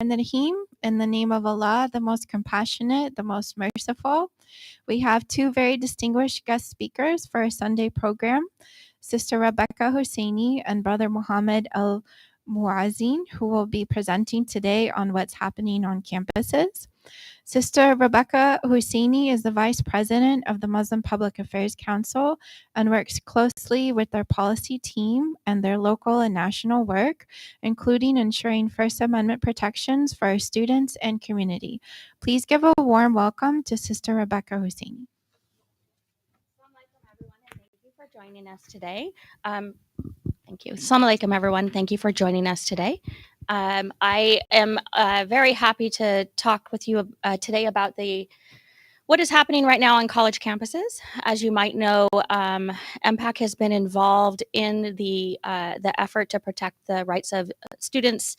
Rahim, in the name of Allah, the most compassionate, the most merciful. We have two very distinguished guest speakers for our Sunday program, Sister Rebecca Hosseini and Brother Muhammad Al Muazzin, who will be presenting today on what's happening on campuses. Sister Rebecca Hosseini is the Vice President of the Muslim Public Affairs Council and works closely with their policy team and their local and national work, including ensuring First Amendment protections for our students and community. Please give a warm welcome to Sister Rebecca Hosseini. Joining us today. Thank you. Assalamu alaikum, everyone. Thank you for joining us today. I am very happy to talk with you today about what is happening right now on college campuses. As you might know, MPAC has been involved in the effort to protect the rights of students,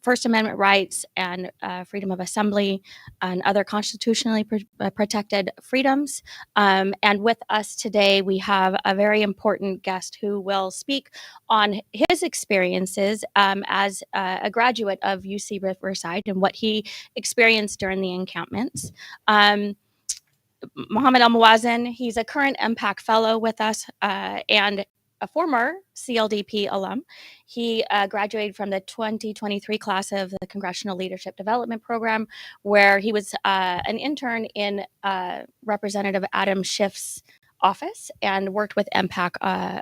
First Amendment rights and freedom of assembly and other constitutionally protected freedoms. And with us today, we have a very important guest who will speak on his experiences as a graduate of UC Riverside and what he experienced during the encampments. Muhammad Al Muazzin, he's a current MPAC fellow with us and a former CLDP alum. He graduated from the 2023 class of the Congressional Leadership Development Program, where he was an intern in Representative Adam Schiff's office and worked with MPAC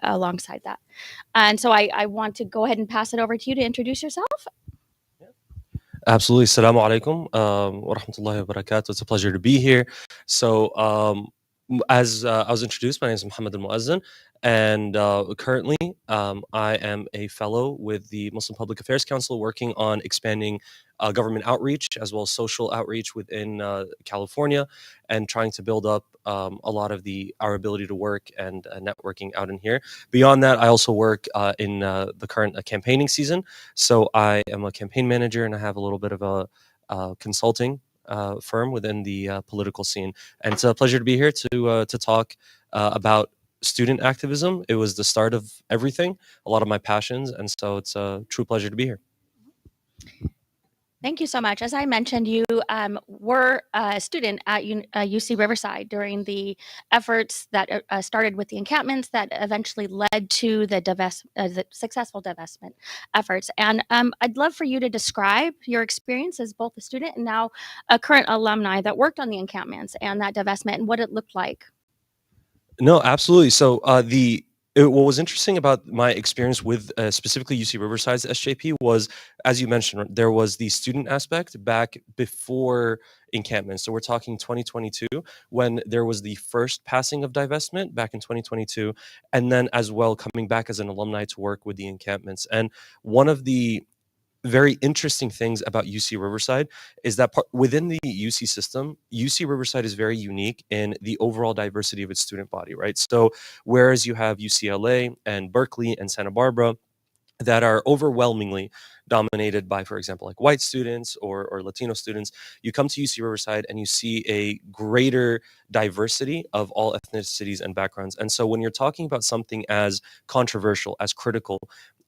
alongside that. And so I want to go ahead and pass it over to you to introduce yourself. Absolutely. Assalamu alaikum wa rahmatullahi wa barakatuh. It's a pleasure to be here. So, as I was introduced, my name is Muhammad Al Muazzin, and currently I am a fellow with the Muslim Public Affairs Council working on expanding government outreach as well as social outreach within California and trying to build up a lot of our ability to work and networking out in here. Beyond that, I also work in the current campaigning season. So I am a campaign manager and I have a little bit of a consulting firm within the political scene. And it's a pleasure to be here to talk about student activism. It was the start of everything, a lot of my passions. And so it's a true pleasure to be here. Thank you so much. As I mentioned, you were a student at UC Riverside during the efforts that started with the encampments that eventually led to the successful divestment efforts. And I'd love for you to describe your experience as both a student and now a current alumni that worked on the encampments and that divestment and what it looked like. No, absolutely. So what was interesting about my experience with specifically UC Riverside's SJP was, as you mentioned, there was the student aspect back before encampment. So we're talking 2022 when there was the first passing of divestment back in 2022, and then as well coming back as an alumni to work with the encampments. And one of the very interesting things about UC Riverside is that within the UC system, UC Riverside is very unique in the overall diversity of its student body, right? So whereas you have UCLA and Berkeley and Santa Barbara that are overwhelmingly dominated by, for example, like white students or Latino students, you come to UC Riverside and you see a greater diversity of all ethnicities and backgrounds. And so when you're talking about something as controversial, as critical,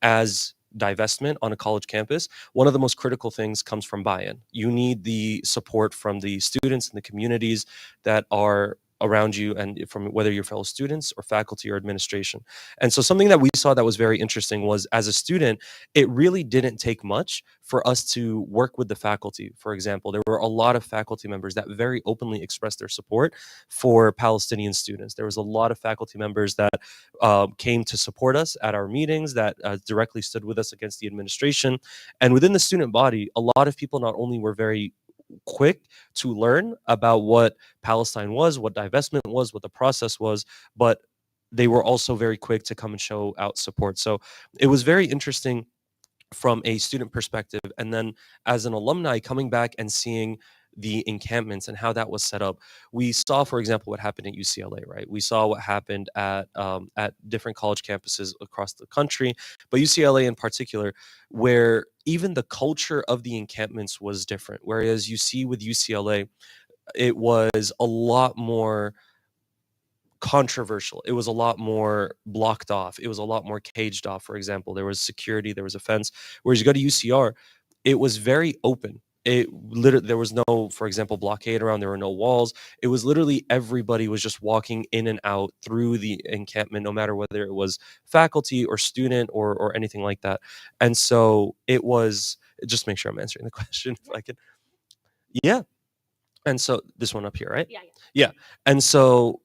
as divestment on a college campus, one of the most critical things comes from buy-in. You need the support from the students and the communities that are around you, and from whether you're fellow students or faculty or administration. And so something that we saw that was very interesting was, as a student, it really didn't take much for us to work with the faculty. For example, there were a lot of faculty members that very openly expressed their support for Palestinian students. There was a lot of faculty members that came to support us at our meetings, that directly stood with us against the administration. And within the student body, a lot of people not only were very quick to learn about what Palestine was, what divestment was, what the process was, but they were also very quick to come and show out support. So it was very interesting from a student perspective. And then as an alumni coming back and seeing the encampments and how that was set up, we saw, for example, what happened at UCLA, right? We saw what happened at different college campuses across the country, but UCLA in particular, where even the culture of the encampments was different. Whereas you see with UCLA, it was a lot more controversial. It was a lot more blocked off. It was a lot more caged off. For example, there was security, there was a fence. Whereas you go to UCR, it was very open. It literally, there was no, for example, blockade around, there were no walls. It was literally everybody was just walking in and out through the encampment, no matter whether it was faculty or student or anything like that. And so it was, just make sure I'm answering the question if I can. Yeah. And so this one up here, right? Yeah. Yeah. And so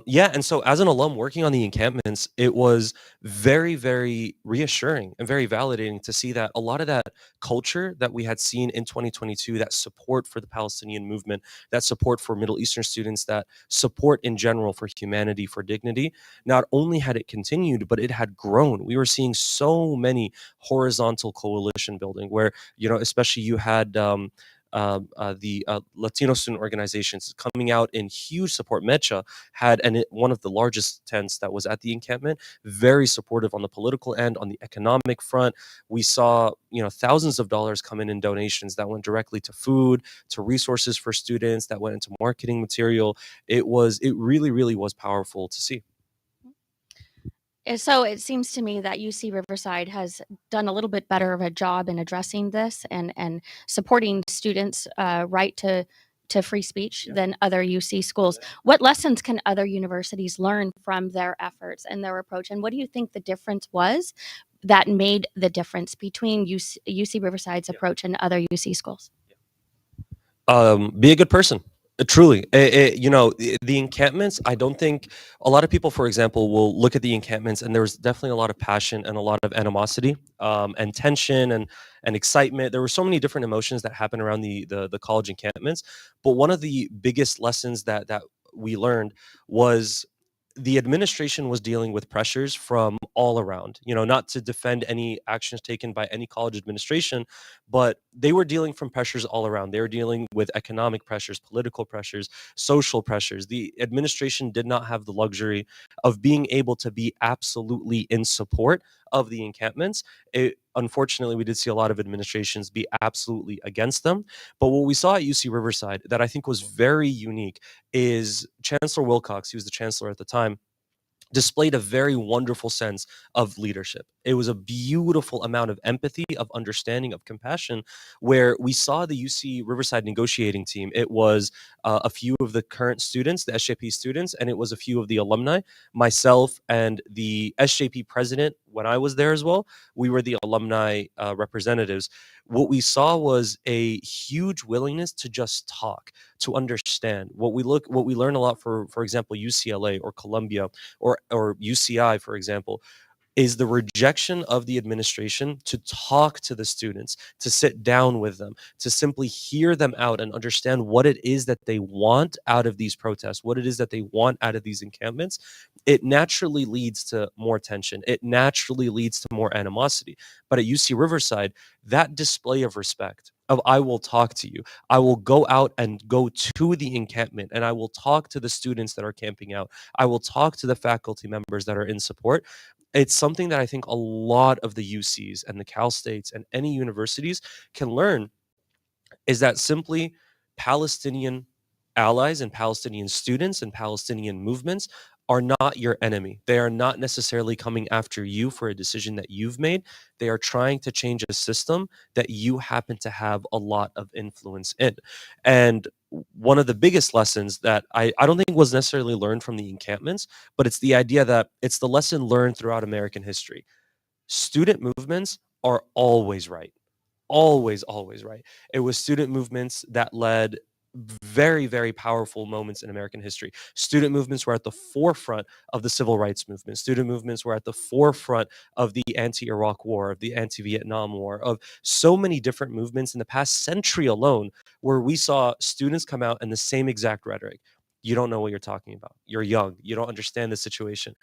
yeah, and so as an alum working on the encampments, it was very, very reassuring and very validating to see that a lot of that culture that we had seen in 2022, that support for the Palestinian movement, that support for Middle Eastern students, that support in general for humanity, for dignity, not only had it continued, but it had grown. We were seeing so many horizontal coalition building where, you know, especially you had the Latino student organizations coming out in huge support. Mecha had one of the largest tents that was at the encampment, very supportive on the political end, on the economic front. We saw, you know, thousands of dollars come in donations that went directly to food, to resources for students, that went into marketing material. It really, really was powerful to see. So it seems to me that UC Riverside has done a little bit better of a job in addressing this and supporting students' right to free speech than other UC schools. What lessons can other universities learn from their efforts and their approach? And what do you think the difference was that made the difference between UC Riverside's approach and other UC schools? Be a good person. Truly, you know, the encampments, I don't think a lot of people, for example, will look at the encampments and there's definitely a lot of passion and a lot of animosity, and tension and excitement. There were so many different emotions that happened around the college encampments. But one of the biggest lessons that we learned was the administration was dealing with pressures from all around, you know, not to defend any actions taken by any college administration, but they were dealing from pressures all around. They were dealing with economic pressures, political pressures, social pressures. The administration did not have the luxury of being able to be absolutely in support of the encampments. Unfortunately, we did see a lot of administrations be absolutely against them. But what we saw at UC Riverside that I think was very unique is Chancellor Wilcox, he was the chancellor at the time, displayed a very wonderful sense of leadership. It was a beautiful amount of empathy, of understanding, of compassion, where we saw the UC Riverside negotiating team. It was a few of the current students, the SJP students, and it was a few of the alumni, myself and the SJP president when I was there as well. We were the alumni representatives. What we saw was a huge willingness to just talk, to understand. What we learn a lot, for example, UCLA or Columbia or UCI, for example, is the rejection of the administration to talk to the students, to sit down with them, to simply hear them out and understand what it is that they want out of these protests, what it is that they want out of these encampments. It naturally leads to more tension. It naturally leads to more animosity. But at UC Riverside, that display of respect, of I will talk to you, I will go out and go to the encampment and I will talk to the students that are camping out, I will talk to the faculty members that are in support. It's something that I think a lot of the UCs and the Cal States and any universities can learn, is that simply Palestinian allies and Palestinian students and Palestinian movements are not your enemy. They are not necessarily coming after you for a decision that you've made. They are trying to change a system that you happen to have a lot of influence in. And one of the biggest lessons that I don't think was necessarily learned from the encampments, but it's the idea that it's the lesson learned throughout American history. Student movements are always right. Always right. It was student movements that led very, very powerful moments in American history. Student movements were at the forefront of the civil rights movement. Student movements were at the forefront of the anti-Iraq war, of the anti-Vietnam war, of so many different movements in the past century alone, where we saw students come out in the same exact rhetoric. You don't know what you're talking about. You're young. You don't understand the situation.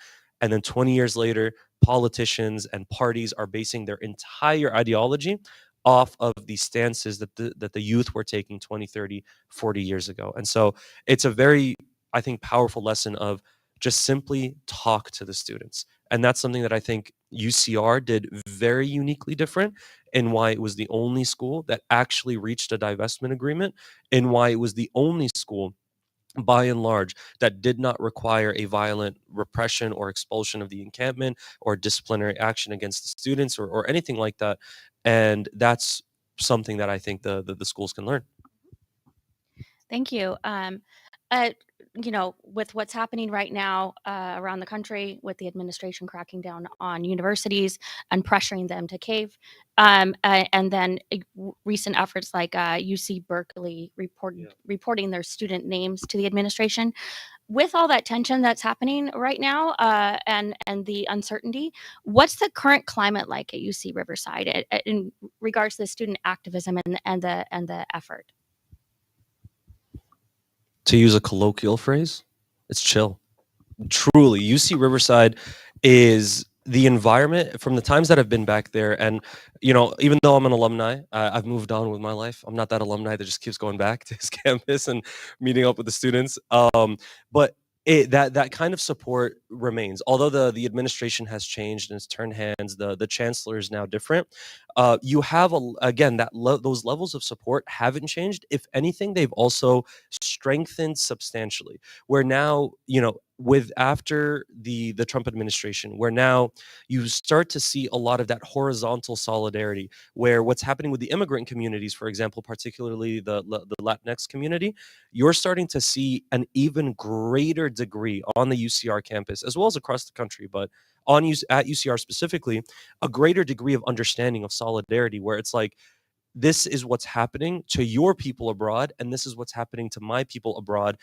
And then 20 years later, politicians and parties are basing their entire ideology off of the stances that the youth were taking 20, 30, 40 years ago. And so it's a very, I think, powerful lesson of just simply talk to the students. And that's something that I think UCR did very uniquely different, and why it was the only school that actually reached a divestment agreement, and why it was the only school by and large that did not require a violent repression or expulsion of the encampment or disciplinary action against the students or anything like that. And that's something that I think the schools can learn. Thank you. With what's happening right now around the country, with the administration cracking down on universities and pressuring them to cave, and then recent efforts like UC Berkeley reporting their student names to the administration, with all that tension that's happening right now, and the uncertainty, what's the current climate like at UC Riverside in regards to the student activism and the effort? To use a colloquial phrase, it's chill. Truly, UC Riverside is the environment from the times that I've been back there. And, even though I'm an alumni, I've moved on with my life. I'm not that alumni that just keeps going back to his campus and meeting up with the students. But that kind of support remains. Although the administration has changed and it's turned hands, the chancellor is now different. You have again those levels of support haven't changed. If anything, they've also strengthened substantially. Where now, with after the Trump administration, where now you start to see a lot of that horizontal solidarity, where what's happening with the immigrant communities, for example, particularly the Latinx community, you're starting to see an even greater degree on the UCR campus as well as across the country, but at UCR specifically, a greater degree of understanding of solidarity, where it's like, this is what's happening to your people abroad, and this is what's happening to my people abroad.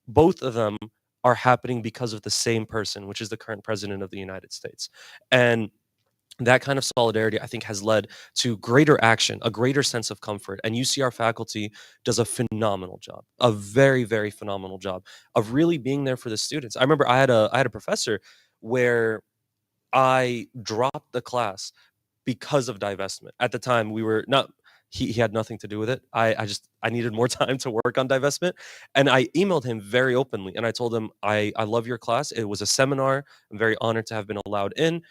Both of them are happening because of the same person, which is the current president of the United States. And that kind of solidarity, I think, has led to greater action, a greater sense of comfort. And UCR faculty does a phenomenal job, a very, very phenomenal job of really being there for the students. I remember I had a professor where I dropped the class because of divestment. At the time, we were not. He had nothing to do with it. I needed more time to work on divestment, and I emailed him very openly, and I told him, I love your class. It was a seminar. I'm very honored to have been allowed in.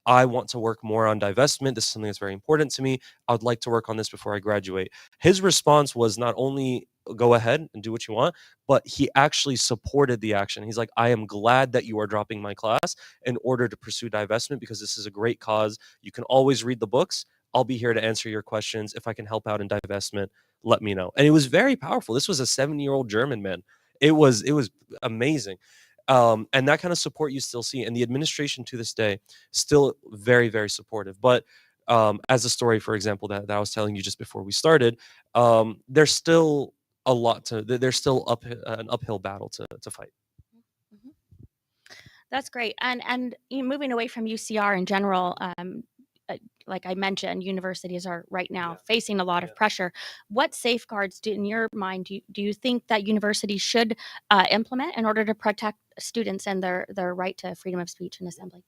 I want to work more on divestment. This is something that's very important to me. I would like to work on this before I graduate. His response was not only go ahead and do what you want, but he actually supported the action. He's like, I am glad that you are dropping my class in order to pursue divestment because this is a great cause. You can always read the books. I'll be here to answer your questions. If I can help out in divestment, let me know. And it was very powerful. This was a 70-year-old German man. It was amazing. And that kind of support you still see. And the administration to this day, still very, very supportive. But as a story, for example, that I was telling you just before we started, there's still there's still an uphill battle to fight. Mhm. That's great. And moving away from UCR in general, like I mentioned, universities are right now facing a lot of pressure. What safeguards, in your mind, do you think that universities should implement in order to protect students and their right to freedom of speech and assembly?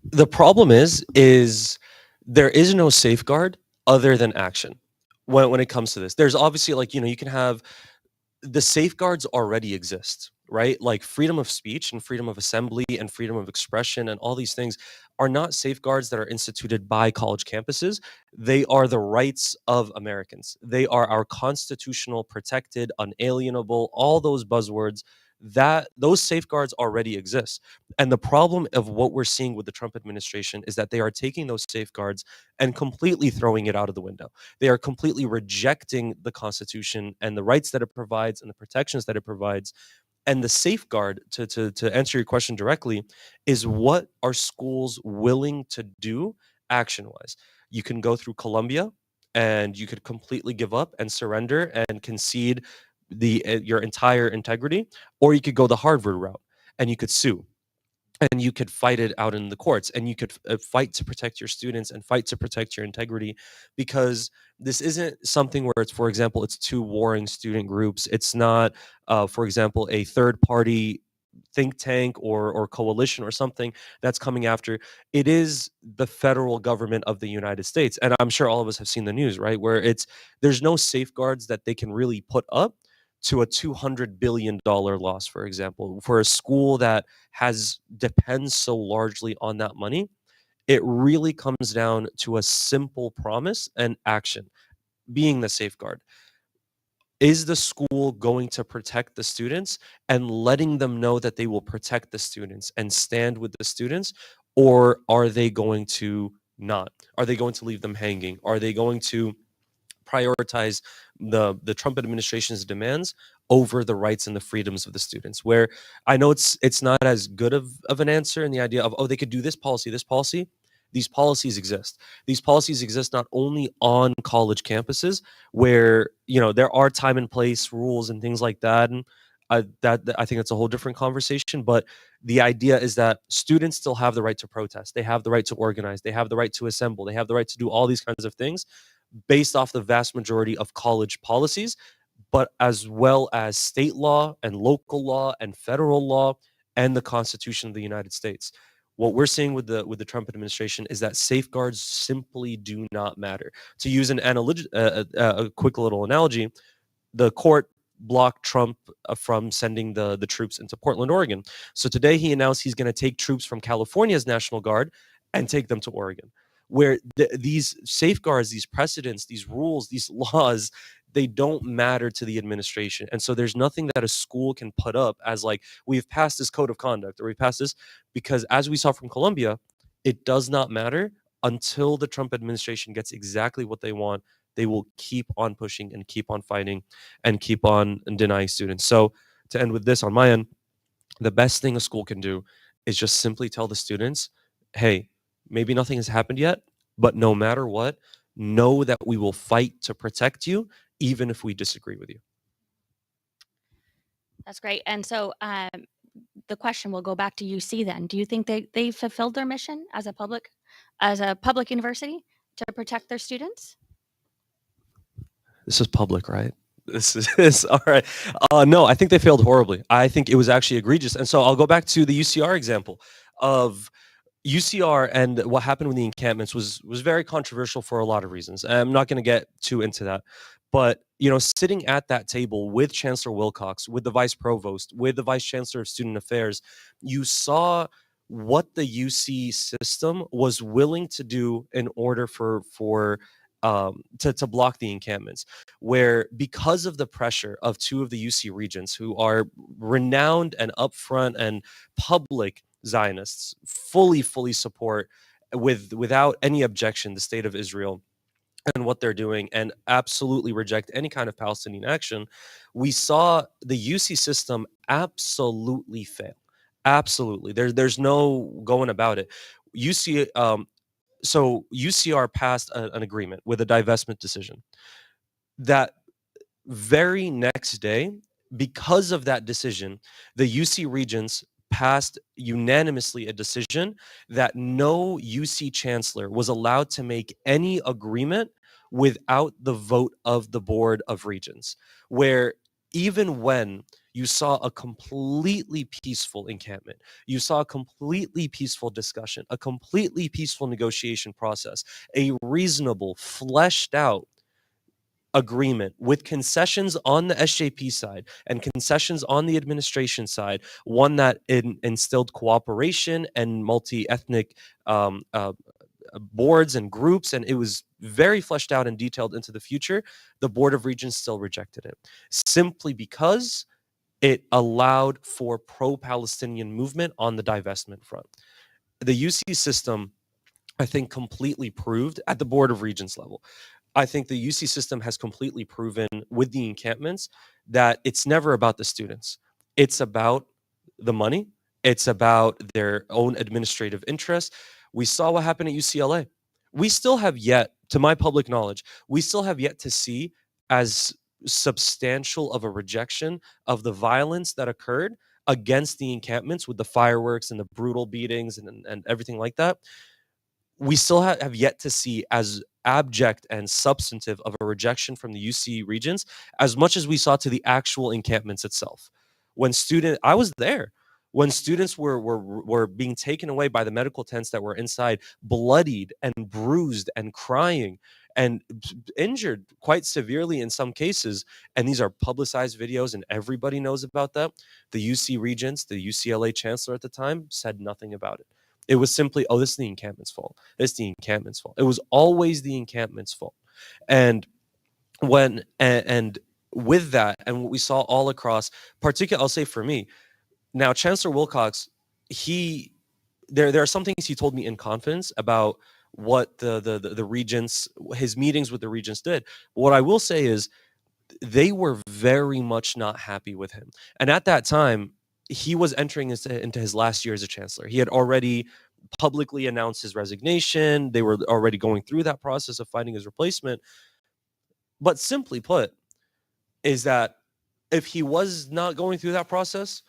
The problem is there is no safeguard other than action when it comes to this. There's obviously, like, you can have the safeguards already exist, right? Like freedom of speech and freedom of assembly and freedom of expression and all these things are not safeguards that are instituted by college campuses. They are the rights of Americans. They are our constitutional, protected, unalienable, all those buzzwords. That those safeguards already exist. And the problem of what we're seeing with the Trump administration is that they are taking those safeguards and completely throwing it out of the window. They are completely rejecting the Constitution and the rights that it provides and the protections that it provides. And the safeguard, to answer your question directly, is what are schools willing to do action wise? You can go through Columbia and you could completely give up and surrender and concede your entire integrity, or you could go the Harvard route and you could sue and you could fight it out in the courts and you could fight to protect your students and fight to protect your integrity, because this isn't something where it's, for example, it's two warring student groups. It's not, for example, a third party think tank or coalition or something that's coming after. It is the federal government of the United States, and I'm sure all of us have seen the news, right, where there's no safeguards that they can really put up to a $200 billion loss, for example, for a school that depends so largely on that money. It really comes down to a simple promise and action being the safeguard. Is the school going to protect the students and letting them know that they will protect the students and stand with the students, or are they going to not? Are they going to leave them hanging? Are they going to prioritize the Trump administration's demands over the rights and the freedoms of the students? Where I know it's not as good of an answer in the idea of, oh, they could do this policy, this policy. These policies exist. These policies exist not only on college campuses, where there are time and place rules and things like that, and that I think that's a whole different conversation. But the idea is that students still have the right to protest. They have the right to organize. They have the right to assemble. They have the right to do all these kinds of things based off the vast majority of college policies, but as well as state law and local law and federal law and the Constitution of the United States. What we're seeing with the Trump administration is that safeguards simply do not matter. To use a quick little analogy, the court blocked Trump from sending the troops into Portland, Oregon. So today he announced he's going to take troops from California's National Guard and take them to Oregon, where these safeguards, these precedents, these rules, these laws, they don't matter to the administration. And so there's nothing that a school can put up as like, we've passed this code of conduct or we passed this, because as we saw from Colombia, it does not matter until the Trump administration gets exactly what they want. They will keep on pushing and keep on fighting and keep on denying students. So to end with this on my end, the best thing a school can do is just simply tell the students, hey, maybe nothing has happened yet, but no matter what, know that we will fight to protect you, even if we disagree with you. That's great. And so the question will go back to UC then. Do you think they fulfilled their mission as a public university to protect their students? This is public, right? This is all right. No, I think they failed horribly. I think it was actually egregious. And so I'll go back to the UCR example of UCR, and what happened with the encampments was very controversial for a lot of reasons. I'm not going to get too into that. But, sitting at that table with Chancellor Wilcox, with the Vice Provost, with the Vice Chancellor of Student Affairs, you saw what the UC system was willing to do in order to block the encampments, where because of the pressure of two of the UC regents who are renowned and upfront and public Zionists, fully support without any objection the state of Israel and what they're doing, and absolutely reject any kind of Palestinian action, we saw the UC system absolutely fail. Absolutely. There's no going about it. So UCR passed an agreement with a divestment decision. That very next day, because of that decision, the UC regents passed unanimously a decision that no UC chancellor was allowed to make any agreement without the vote of the Board of Regents, where even when you saw a completely peaceful encampment, you saw a completely peaceful discussion, a completely peaceful negotiation process, a reasonable, fleshed out agreement with concessions on the SJP side and concessions on the administration side, one that instilled cooperation and multi-ethnic boards and groups, and it was very fleshed out and detailed into the future, the Board of Regents still rejected it, simply because it allowed for pro-Palestinian movement on the divestment front. The UC system, I think, completely proved at the Board of Regents level. I think the UC system has completely proven with the encampments that it's never about the students. It's about the money. It's about their own administrative interests. We saw what happened at UCLA. We still have yet, to my public knowledge, we still have yet to see as substantial of a rejection of the violence that occurred against the encampments with the fireworks and the brutal beatings and everything like that. We still have yet to see as abject and substantive of a rejection from the UC regents as much as we saw to the actual encampments itself. I was there when students were being taken away by the medical tents that were inside, bloodied and bruised and crying and injured quite severely in some cases. And these are publicized videos and everybody knows about that. The UC regents, the UCLA chancellor at the time, said nothing about it. It was simply, oh, this is the encampment's fault. This is the encampment's fault. It was always the encampment's fault. And with that, and what we saw all across, particularly, I'll say for me, now Chancellor Wilcox, there are some things he told me in confidence about what the regents, his meetings with the regents did. What I will say is they were very much not happy with him. And at that time, he was entering into his last year as a chancellor. He had already publicly announced his resignation. They were already going through that process of finding his replacement. But simply put, is that if he was not going through that process,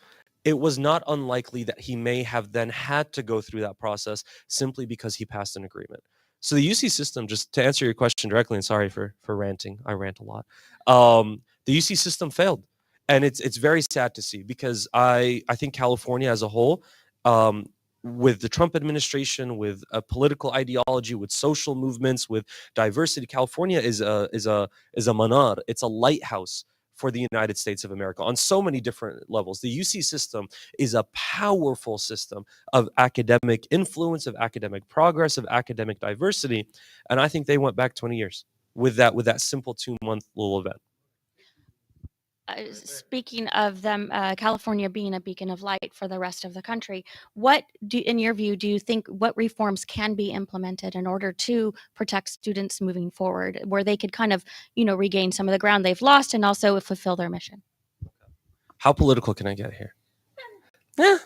it was not unlikely that he may have then had to go through that process simply because he passed an agreement. So the UC system, just to answer your question directly, and sorry for ranting, I rant a lot. The UC system failed, and it's very sad to see, because I think California as a whole, with the Trump administration, with a political ideology, with social movements, with diversity, California is a manar. It's a lighthouse for the United States of America on so many different levels. The UC system is a powerful system of academic influence, of academic progress, of academic diversity, and I think they went back 20 years with that simple 2-month little event. Speaking of them, California being a beacon of light for the rest of the country, what in your view, do you think, what reforms can be implemented in order to protect students moving forward, where they could kind of, regain some of the ground they've lost and also fulfill their mission? How political can I get here? Yeah.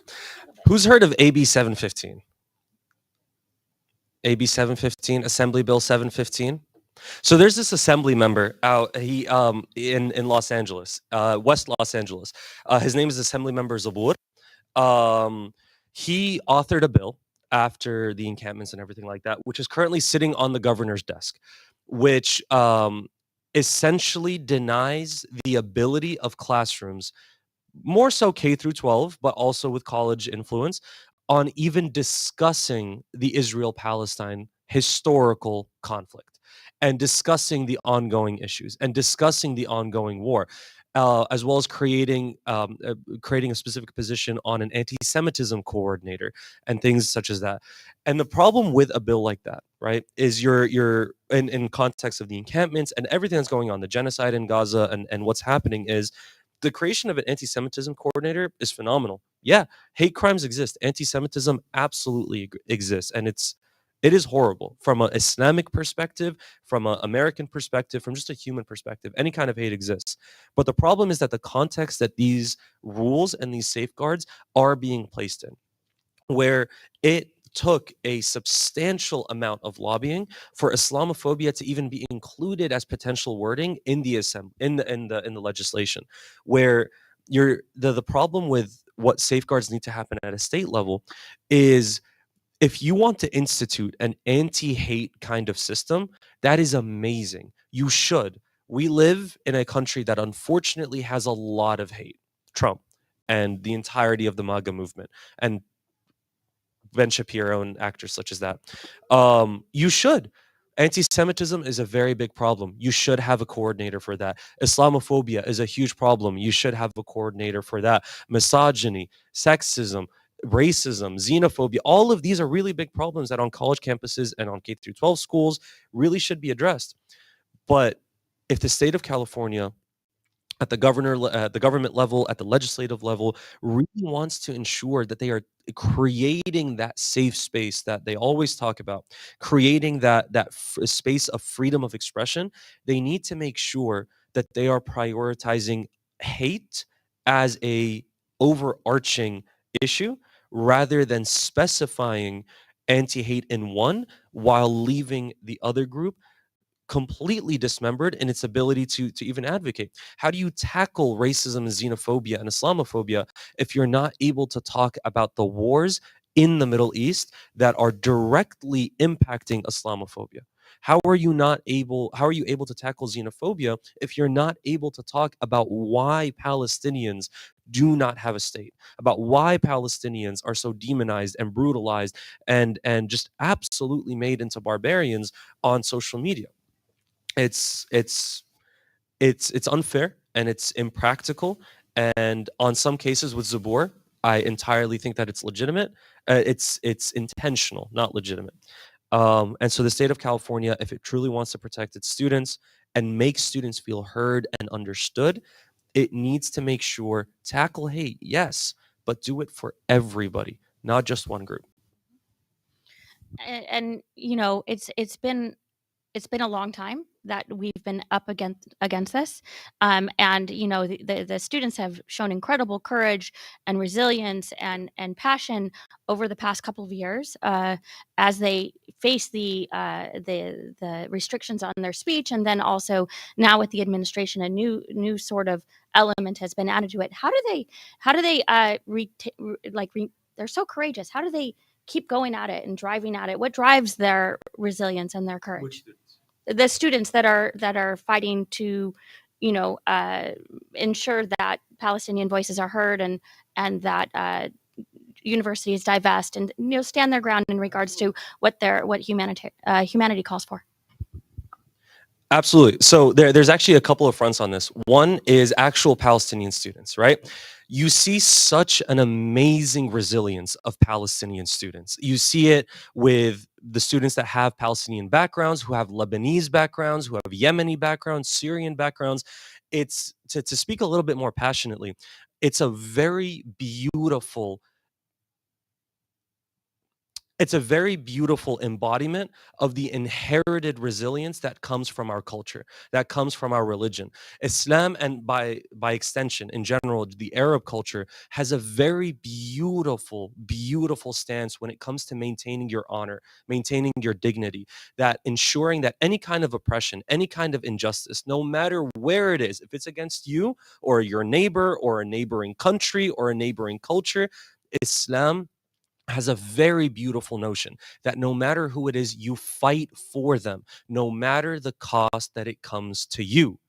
Who's heard of AB 715? AB 715, Assembly Bill 715. So there's this assembly member out in Los Angeles, West Los Angeles. His name is Assembly Member Zabur. He authored a bill after the encampments and everything like that, which is currently sitting on the governor's desk, which essentially denies the ability of classrooms, more so K through 12, but also with college influence, on even discussing the Israel-Palestine historical conflict and discussing the ongoing issues and discussing the ongoing war, as well as creating a specific position on an anti-Semitism coordinator and things such as that. And the problem with a bill like that, right, is you're in context of the encampments and everything that's going on, the genocide in Gaza and what's happening, is the creation of an anti-Semitism coordinator is phenomenal. Yeah, hate crimes exist. Anti-Semitism absolutely exists, and it is horrible from an Islamic perspective, from an American perspective, from just a human perspective. Any kind of hate exists. But the problem is that the context that these rules and these safeguards are being placed in, where it took a substantial amount of lobbying for Islamophobia to even be included as potential wording in the legislation, where the problem with what safeguards need to happen at a state level is, if you want to institute an anti-hate kind of system, that is amazing. You should. We live in a country that unfortunately has a lot of hate. Trump and the entirety of the MAGA movement, and Ben Shapiro and actors such as that. You should. Anti-Semitism is a very big problem. You should have a coordinator for that. Islamophobia is a huge problem. You should have a coordinator for that. Misogyny, sexism, racism, xenophobia, all of these are really big problems that on college campuses and on K through 12 schools really should be addressed. But if the state of California, at the government level, at the legislative level, really wants to ensure that they are creating that safe space that they always talk about, creating that space of freedom of expression, they need to make sure that they are prioritizing hate as a overarching issue rather than specifying anti-hate in one while leaving the other group completely dismembered in its ability to even advocate. How do you tackle racism and xenophobia and Islamophobia if you're not able to talk about the wars in the Middle East that are directly impacting Islamophobia? How are you able to tackle xenophobia if you're not able to talk about why Palestinians do not have a state, about why Palestinians are so demonized and brutalized and just absolutely made into barbarians on social media? It's unfair and it's impractical, and on some cases with Zabur, I entirely think that it's legitimate. It's intentional, not legitimate. And so the state of California, if it truly wants to protect its students and make students feel heard and understood, it needs to make sure, tackle hate, yes, but do it for everybody, not just one group. and it's been a long time that we've been up against this, and the students have shown incredible courage and resilience and passion over the past couple of years, as they face the restrictions on their speech, and then also now with the administration, a new sort of element has been added to it. They're so courageous. How do they keep going at it and driving at it? What drives their resilience and their courage? Which students? The students that are fighting to, ensure that Palestinian voices are heard, and that universities divest and stand their ground in regards to what humanity calls for. Absolutely. So there's actually a couple of fronts on this. One is actual Palestinian students, right? You see such an amazing resilience of Palestinian students. You see it with the students that have Palestinian backgrounds, who have Lebanese backgrounds, who have Yemeni backgrounds, Syrian backgrounds. It's to speak a little bit more passionately, it's a very beautiful embodiment of the inherited resilience that comes from our culture, that comes from our religion. Islam, and by extension, in general, the Arab culture, has a very beautiful stance when it comes to maintaining your honor, maintaining your dignity, that ensuring that any kind of oppression, any kind of injustice, no matter where it is, if it's against you or your neighbor or a neighboring country or a neighboring culture, Islam has a very beautiful notion that no matter who it is, you fight for them, no matter the cost that it comes to you.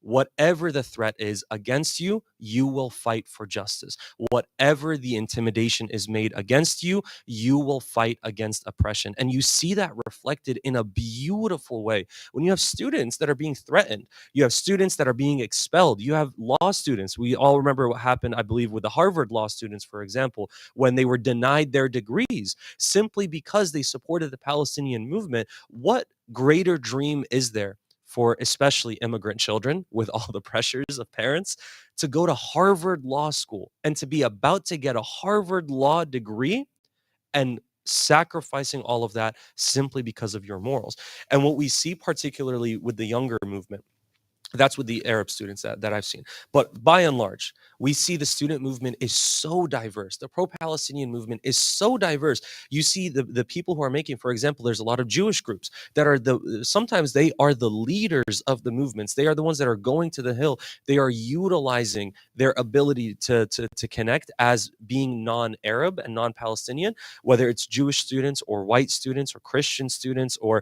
Whatever the threat is against you, you will fight for justice. Whatever the intimidation is made against you, you will fight against oppression. And you see that reflected in a beautiful way when you have students that are being threatened, you have students that are being expelled, you have law students. We all remember what happened, I believe, with the Harvard law students, for example, when they were denied their degrees simply because they supported the Palestinian movement. What greater dream is there for especially immigrant children with all the pressures of parents to go to Harvard Law School and to be about to get a Harvard Law degree and sacrificing all of that simply because of your morals? And what we see particularly with the younger movement, that's with the Arab students that I've seen. But by and large, we see the student movement is so diverse. The pro-Palestinian movement is so diverse. You see the people who are making, for example, there's a lot of Jewish groups that are sometimes they are the leaders of the movements. They are the ones that are going to the Hill. They are utilizing their ability to connect as being non-Arab and non-Palestinian, whether it's Jewish students or white students or Christian students or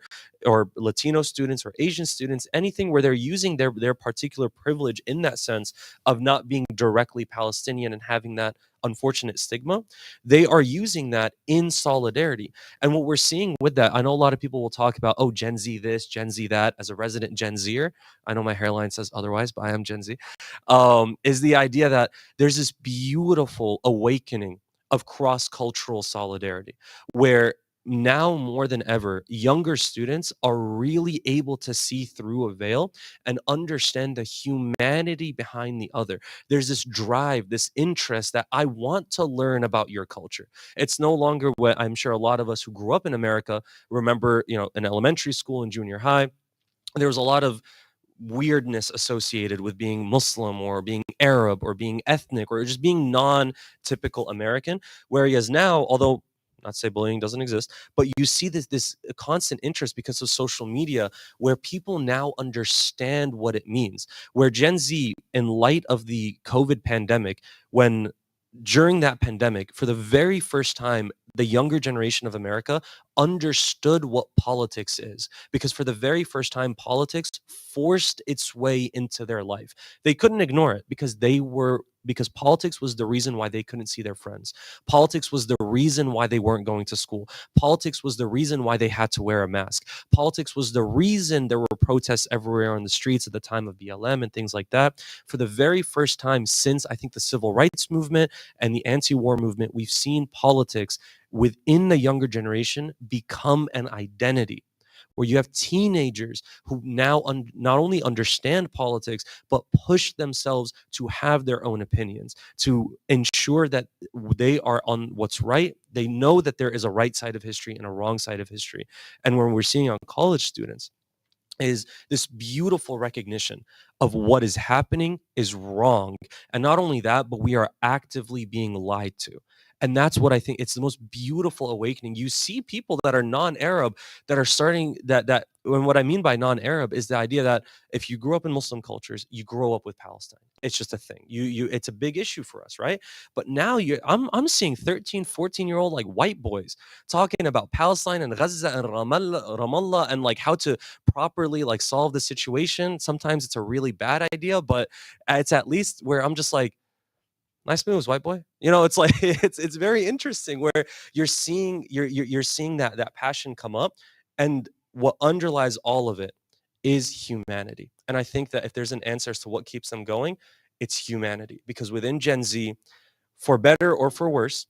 Latino students or Asian students, anything where they're using their particular privilege in that sense of not being directly Palestinian and having that unfortunate stigma, they are using that in solidarity. And what we're seeing with that, I know a lot of people will talk about, oh, Gen Z this, Gen Z that. As a resident Gen Zer, I know my hairline says otherwise, but I am Gen Z, is the idea that there's this beautiful awakening of cross-cultural solidarity where now more than ever, younger students are really able to see through a veil and understand the humanity behind the other. There's this drive, this interest that I want to learn about your culture. It's no longer what I'm sure a lot of us who grew up in America remember, in elementary school and junior high. There was a lot of weirdness associated with being Muslim or being Arab or being ethnic or just being non-typical American. Whereas now, although not to say bullying doesn't exist, but you see this constant interest because of social media where people now understand what it means. Where Gen Z, in light of the COVID pandemic, when during that pandemic, for the very first time, the younger generation of America understood what politics is, because for the very first time, politics forced its way into their life. They couldn't ignore it because politics was the reason why they couldn't see their friends. Politics was the reason why they weren't going to school. Politics was the reason why they had to wear a mask. Politics was the reason there were protests everywhere on the streets at the time of BLM and things like that. For the very first time since, I think, the civil rights movement and the anti-war movement, we've seen politics within the younger generation become an identity, where you have teenagers who now not only understand politics, but push themselves to have their own opinions, to ensure that they are on what's right. They know that there is a right side of history and a wrong side of history. And when we're seeing on college students, is this beautiful recognition of what is happening is wrong. And not only that, but we are actively being lied to. And that's what I think, it's the most beautiful awakening. You see people that are non-Arab that are starting and what I mean by non-Arab is the idea that if you grew up in Muslim cultures, you grow up with Palestine. It's just a thing. It's a big issue for us, right? But now I'm seeing 13, 14-year-old like white boys talking about Palestine and Gaza and Ramallah and like how to properly like solve the situation. Sometimes it's a really bad idea, but it's at least where I'm just like, nice moves, white boy. It's like it's very interesting where you're seeing that passion come up, and what underlies all of it is humanity. And I think that if there's an answer as to what keeps them going, it's humanity. Because within Gen Z, for better or for worse,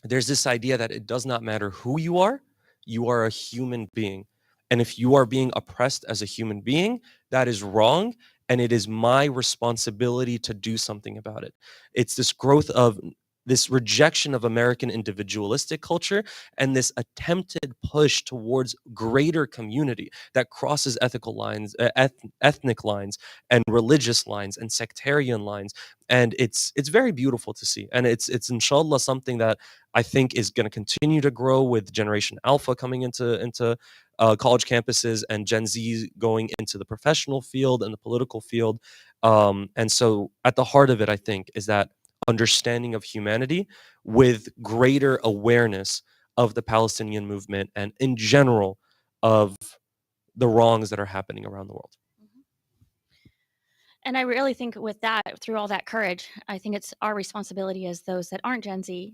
there's this idea that it does not matter who you are a human being. And if you are being oppressed as a human being, that is wrong. And it is my responsibility to do something about it. It's this growth of this rejection of American individualistic culture and this attempted push towards greater community that crosses ethical lines, ethnic lines, and religious lines, and sectarian lines. And it's very beautiful to see. And it's inshallah something that I think is going to continue to grow with Generation Alpha coming into college campuses and Gen Z going into the professional field and the political field. And so at the heart of it, I think, is that understanding of humanity with greater awareness of the Palestinian movement and in general of the wrongs that are happening around the world. And I really think with that, through all that courage, I think it's our responsibility as those that aren't Gen Z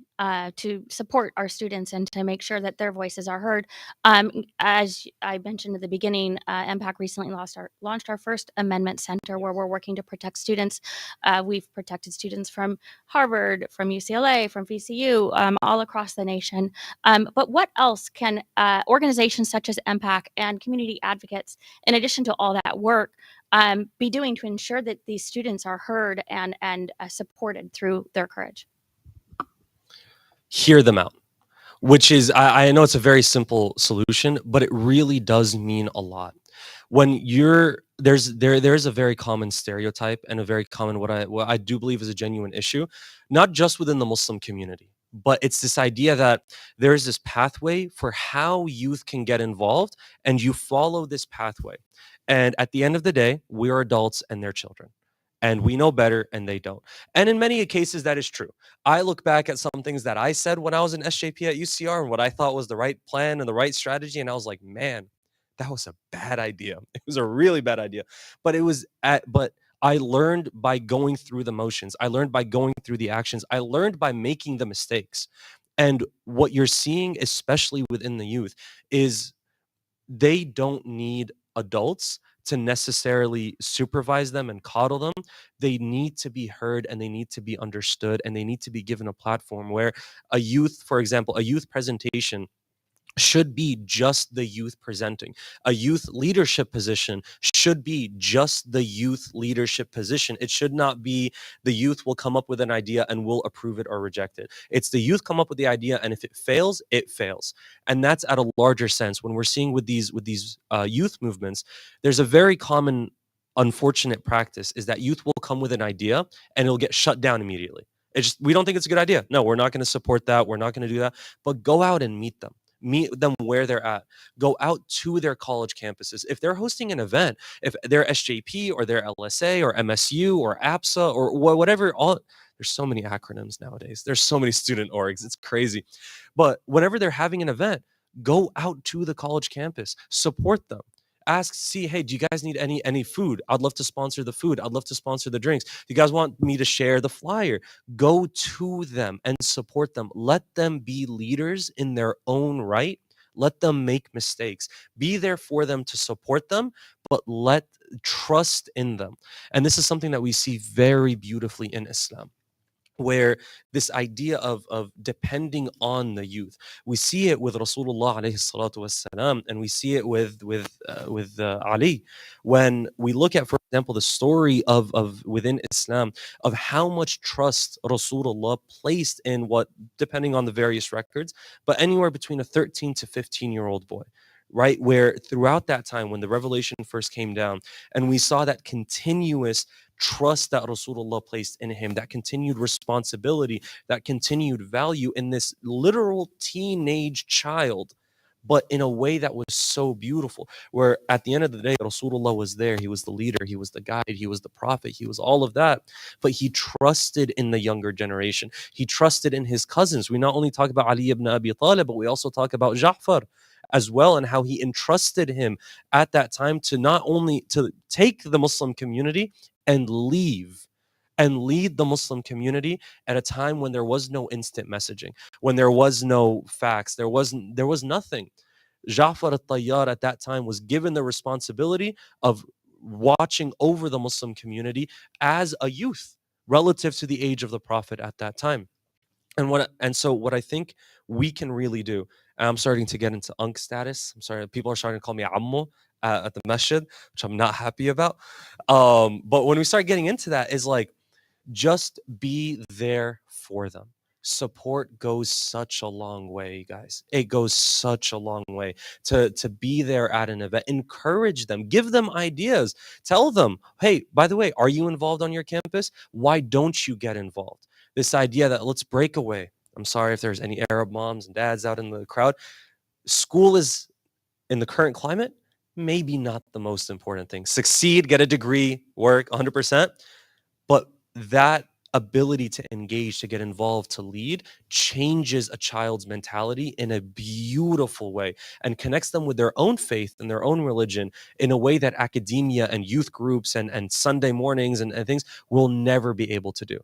to support our students and to make sure that their voices are heard. As I mentioned at the beginning, MPAC recently launched our first Amendment Center where we're working to protect students. We've protected students from Harvard, from UCLA, from VCU, all across the nation. But what else can organizations such as MPAC and community advocates, in addition to all that work, be doing to ensure that these students are heard and supported through their courage? Hear them out, which is, I know it's a very simple solution, but it really does mean a lot. When there's a very common stereotype and a very common what I do believe is a genuine issue, not just within the Muslim community, but it's this idea that there's this pathway for how youth can get involved, and you follow this pathway. And at the end of the day, we are adults and they're children. And we know better and they don't. And in many cases, that is true. I look back at some things that I said when I was in SJP at UCR and what I thought was the right plan and the right strategy. And I was like, man, that was a bad idea. It was a really bad idea. But I learned by going through the motions. I learned by going through the actions. I learned by making the mistakes. And what you're seeing, especially within the youth, is they don't need adults to necessarily supervise them and coddle them. They need to be heard and they need to be understood and they need to be given a platform where a youth, for example, a youth presentation should be just the youth presenting. A youth leadership position should be just the youth leadership position. It should not be the youth will come up with an idea and we'll approve it or reject it. It's the youth come up with the idea, and if it fails, it fails. And that's at a larger sense. When we're seeing with these youth movements, there's a very common unfortunate practice is that youth will come with an idea and it'll get shut down immediately. We don't think it's a good idea. No, we're not going to support that. We're not going to do that. But go out and meet them. Meet them where they're at. Go out to their college campuses. If they're hosting an event, if they're SJP or they're LSA or MSU or APSA or whatever, there's so many acronyms nowadays. There's so many student orgs. It's crazy. But whenever they're having an event, go out to the college campus, support them. Ask, see, hey, do you guys need any food? I'd love to sponsor the food. I'd love to sponsor the drinks. Do you guys want me to share the flyer? Go to them and support them. Let them be leaders in their own right. Let them make mistakes. Be there for them to support them, but trust in them. And this is something that we see very beautifully in Islam. where this idea of depending on the youth, we see it with Rasulullah alayhi salatu wassalam, and we see it with Ali. When we look at, for example, the story of within Islam of how much trust Rasulullah placed in what, depending on the various records, but anywhere between a 13 to 15-year-old boy, right? Where throughout that time when the revelation first came down, and we saw that continuous trust that Rasulullah placed in him, that continued responsibility, that continued value in this literal teenage child, but in a way that was so beautiful, where at the end of the day, Rasulullah was there. He was the leader, he was the guide, he was the prophet, he was all of that. But he trusted in the younger generation. He trusted in his cousins. We not only talk about Ali ibn Abi Talib, but we also talk about Ja'far as well, and how he entrusted him at that time to not only to take the Muslim community and leave and lead the Muslim community at a time when there was no instant messaging, when there was no fax, there was nothing. Ja'far al-Tayyar at that time was given the responsibility of watching over the Muslim community as a youth relative to the age of the Prophet at that time. And so what I think we can really do, and I'm starting to get into unk status. I'm sorry, people are starting to call me Ammo at the masjid, which I'm not happy about. But when we start getting into that, is like, just be there for them. Support goes such a long way, guys. It goes such a long way to be there at an event. Encourage them, give them ideas, tell them, hey, by the way, are you involved on your campus? Why don't you get involved? This idea that let's break away. I'm sorry if there's any Arab moms and dads out in the crowd. School is, in the current climate, maybe not the most important thing. Succeed, get a degree, work 100%. But that ability to engage, to get involved, to lead changes a child's mentality in a beautiful way and connects them with their own faith and their own religion in a way that academia and youth groups and Sunday mornings and things will never be able to do.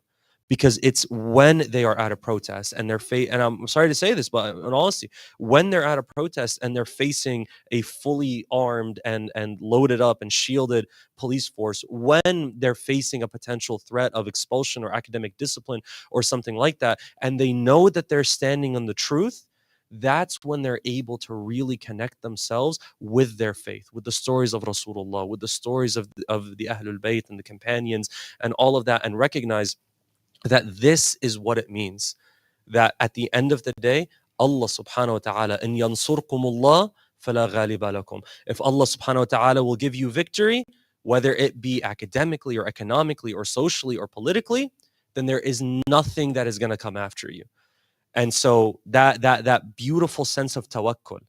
Because it's when they are at a protest and and I'm sorry to say this, but in honesty, when they're at a protest and they're facing a fully armed and loaded up and shielded police force, when they're facing a potential threat of expulsion or academic discipline or something like that, and they know that they're standing on the truth, that's when they're able to really connect themselves with their faith, with the stories of Rasulullah, with the stories of the Ahlul Bayt and the companions and all of that, and recognize that this is what it means. That at the end of the day, Allah subhanahu wa ta'ala, in yansurkumullah fala ghaliba lakum. If Allah subhanahu wa ta'ala will give you victory, whether it be academically or economically or socially or politically, then there is nothing that is going to come after you. And so that beautiful sense of tawakkul,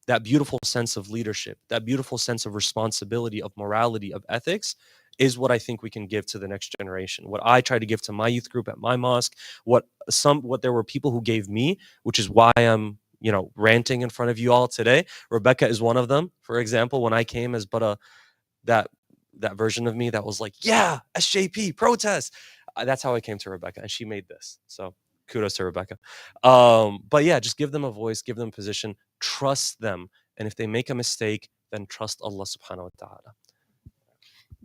that beautiful sense of leadership, that beautiful sense of responsibility, of morality, of ethics, is what I think we can give to the next generation. What I try to give to my youth group at my mosque, what there were people who gave me, which is why I'm, ranting in front of you all today. Rebecca is one of them. For example, when I came as but that version of me that was like, yeah, SJP protest. That's how I came to Rebecca, and she made this. So kudos to Rebecca. But yeah, just give them a voice, give them a position, trust them, and if they make a mistake, then trust Allah subhanahu wa ta'ala.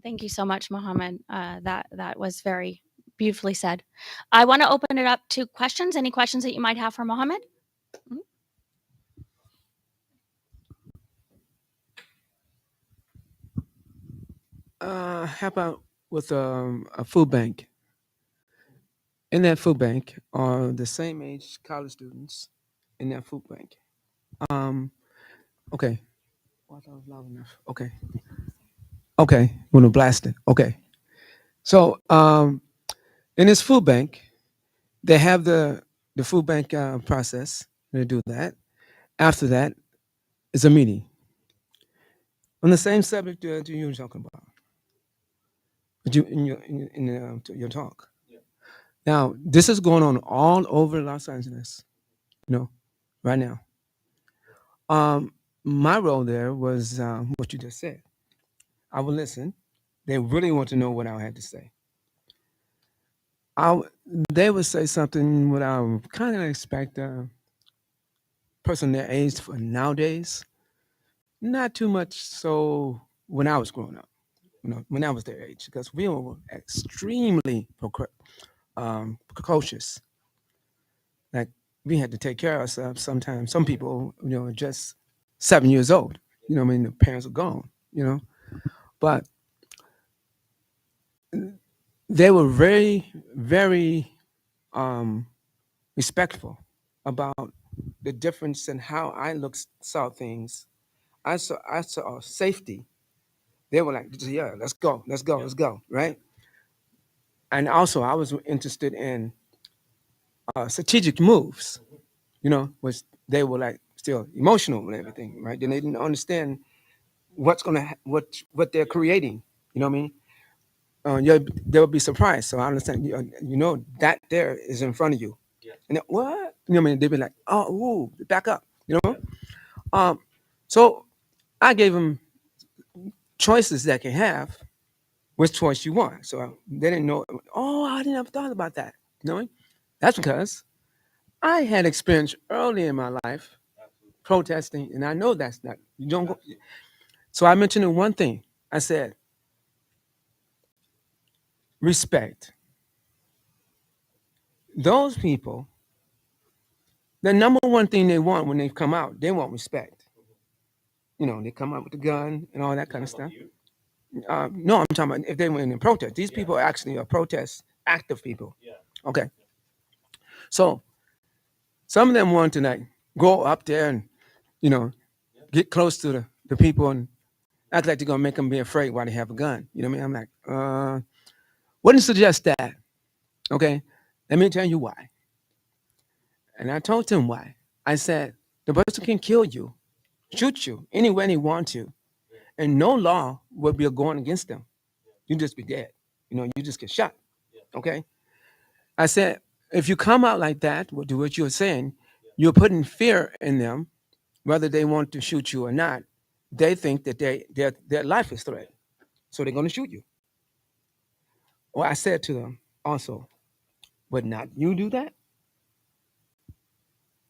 Thank you so much, Mohammed. That was very beautifully said. I want to open it up to questions. Any questions that you might have for Mohammed? How about with a food bank? In that food bank are the same age college students in that food bank. Okay. Well, that was loud enough. Okay. Okay. When to blast it. Okay. So in this food bank, they have the food bank process. They do that. After that is a meeting on the same subject that you were talking about. But you your talk. Now, this is going on all over Los Angeles, right now. My role there was what you just said. I would listen. They really want to know what I had to say. They would say something what I would kind of expect a person their age for nowadays. Not too much so when I was growing up, when I was their age, because we were extremely precocious. Like we had to take care of ourselves sometimes. Some people, are just 7 years old. I mean, the parents are gone. But they were very, very respectful about the difference in how I saw things. I saw safety. They were like, yeah, let's go, let's go, let's go, right? And also, I was interested in strategic moves. Which they were like still emotional and everything, right? Then they didn't understand what they're creating. You know what I mean? They would be surprised. So I understand. That there is in front of you. Yeah. And what? You know what I mean? They'd be like, oh, ooh, back up. Um, so I gave them choices that can have which choice you want. So they didn't know. Oh, I didn't ever thought about that. That's because I had experience early in my life protesting, and I know that's not you don't go. So I mentioned one thing. I said respect. Those people, the number one thing they want when they come out, they want respect. They come out with the gun and all that kind of stuff. No, I'm talking about if they were in a protest. These people actually are protest active people. Okay. So some of them want to like go up there and you know get close to the people and act like they're gonna make them be afraid while they have a gun. You know what I mean? I'm like, wouldn't suggest that. Okay. Let me tell you why. And I told him why. I said, the person can kill you, shoot you anywhere they want to, and no law will be going against them. You just be dead. You just get shot. Okay. I said, if you come out like that, do what you're saying, you're putting fear in them, whether they want to shoot you or not. They think that their life is threatened. So they're going to shoot you. Well, I said to them also, would not you do that?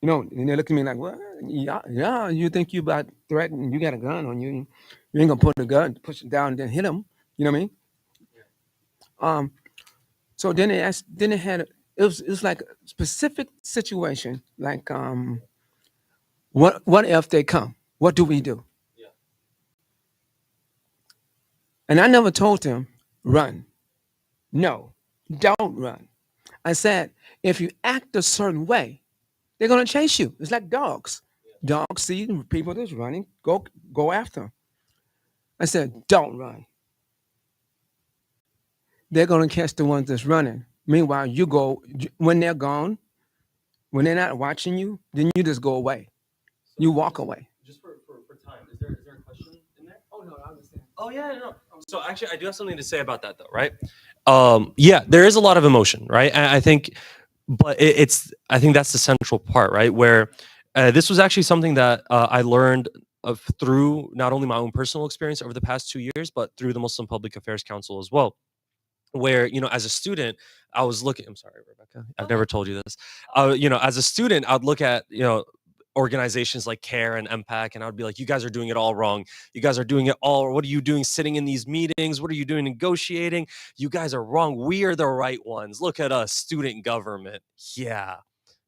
And they look at me like, what? Yeah, you think you about threatened, you got a gun on you. You ain't gonna put the gun, push it down, and then hit them. You know what I mean? So then they asked, then they had, it was like a specific situation, like, what if they come? What do we do? And I never told them, run. No, don't run. I said, if you act a certain way, they're gonna chase you. It's like dogs. Dogs see people that's running, go after them. I said, don't run. They're gonna catch the ones that's running. Meanwhile, when they're gone, when they're not watching you, then you just go away. You walk away. Just for time, is there a question in there? Oh no, I understand. Oh yeah, no. So actually, I do have something to say about that though, right? Yeah, there is a lot of emotion, right? I think, but I think that's the central part, right? Where this was actually something that I learned through not only my own personal experience over the past 2 years, but through the Muslim Public Affairs Council as well. Where as a student, I was looking. I'm sorry, Rebecca. I've never told you this. As a student, I'd look at organizations like CARE and MPAC, and I'd be like, you guys are doing it all wrong. You guys are doing it all. What are you doing sitting in these meetings? What are you doing negotiating? You guys are wrong. We are the right ones. Look at us, student government. Yeah,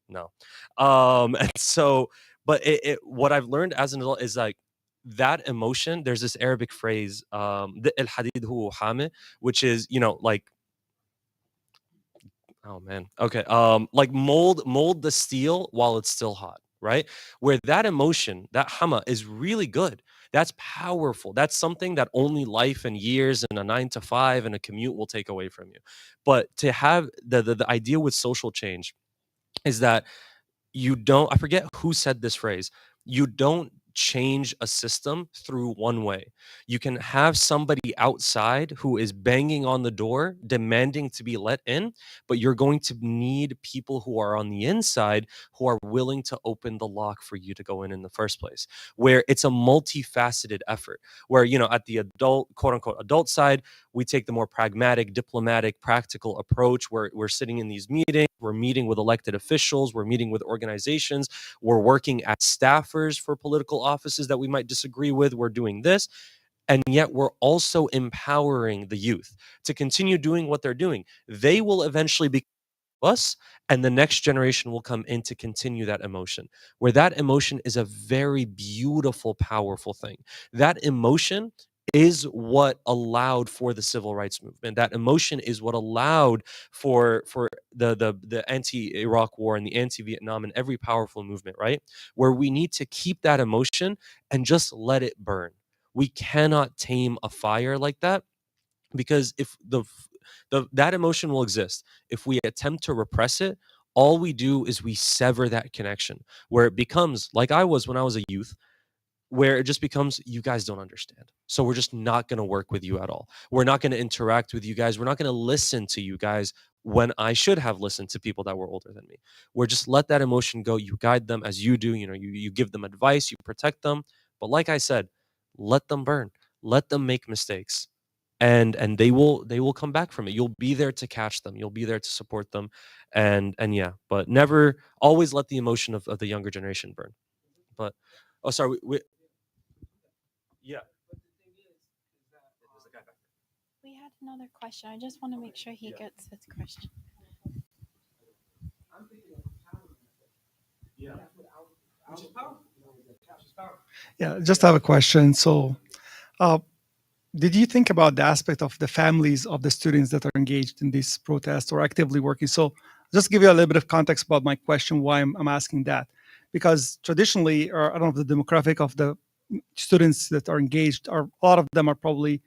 no. And so, but what I've learned as an adult is like that emotion. There's this Arabic phrase, the el hadid hu hame, which is like, oh man, okay, like mold the steel while it's still hot, right? Where that emotion, that hama, is really good. That's powerful. That's something that only life and years and a 9 to 5 and a commute will take away from you. But to have the idea with social change is that you don't, I forget who said this phrase, you don't change a system through one way. You can have somebody outside who is banging on the door demanding to be let in, but you're going to need people who are on the inside who are willing to open the lock for you to go in the first place, where it's a multifaceted effort, where at the adult, quote unquote adult side, we take the more pragmatic, diplomatic, practical approach where we're sitting in these meetings, we're meeting with elected officials, we're meeting with organizations, we're working as staffers for political offices that we might disagree with, we're doing this. And yet we're also empowering the youth to continue doing what they're doing. They will eventually be us, and the next generation will come in to continue that emotion, where that emotion is a very beautiful, powerful thing. That emotion is what allowed for the civil rights movement. That emotion is what allowed for the anti-Iraq war and the anti-Vietnam and every powerful movement, right? Where we need to keep that emotion and just let it burn. We cannot tame a fire like that, because if that emotion will exist. If we attempt to repress it, all we do is we sever that connection, where it becomes like I was when I was a youth, where it just becomes, you guys don't understand. So we're just not going to work with you at all. We're not going to interact with you guys. We're not going to listen to you guys when I should have listened to people that were older than me. We're just let that emotion go. You guide them as you do. You give them advice, you protect them. But like I said, let them burn. Let them make mistakes. And they will come back from it. You'll be there to catch them. You'll be there to support them. And yeah, but never always let the emotion of the younger generation burn. But oh, sorry, yeah. We had another question. I just want to make sure he gets his question. Yeah, just have a question. So, did you think about the aspect of the families of the students that are engaged in these protests or actively working? So, just give you a little bit of context about my question, why I'm asking that. Because traditionally, or I don't know, the demographic of the students that are engaged, are a lot of them are probably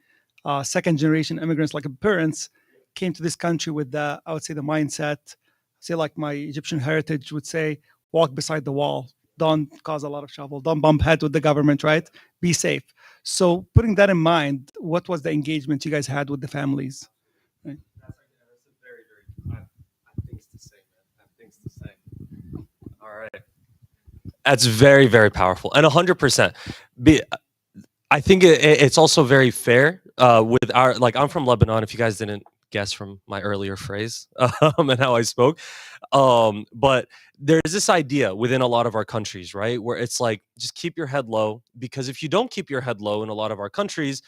second generation immigrants, like parents came to this country with the, I would say, the mindset, say like my Egyptian heritage would say, walk beside the wall, don't cause a lot of trouble, don't bump head with the government, right? Be safe. So putting that in mind, what was the engagement you guys had with the families? That's a very, I have things to say, man. I have things to say. All right. That's very, very powerful. And 100%. I think it's also very fair with our, like, I'm from Lebanon, if you guys didn't guess from my earlier phrase and how I spoke. But there's this idea within a lot of our countries, right? Where it's like, just keep your head low, because if you don't keep your head low in a lot of our countries,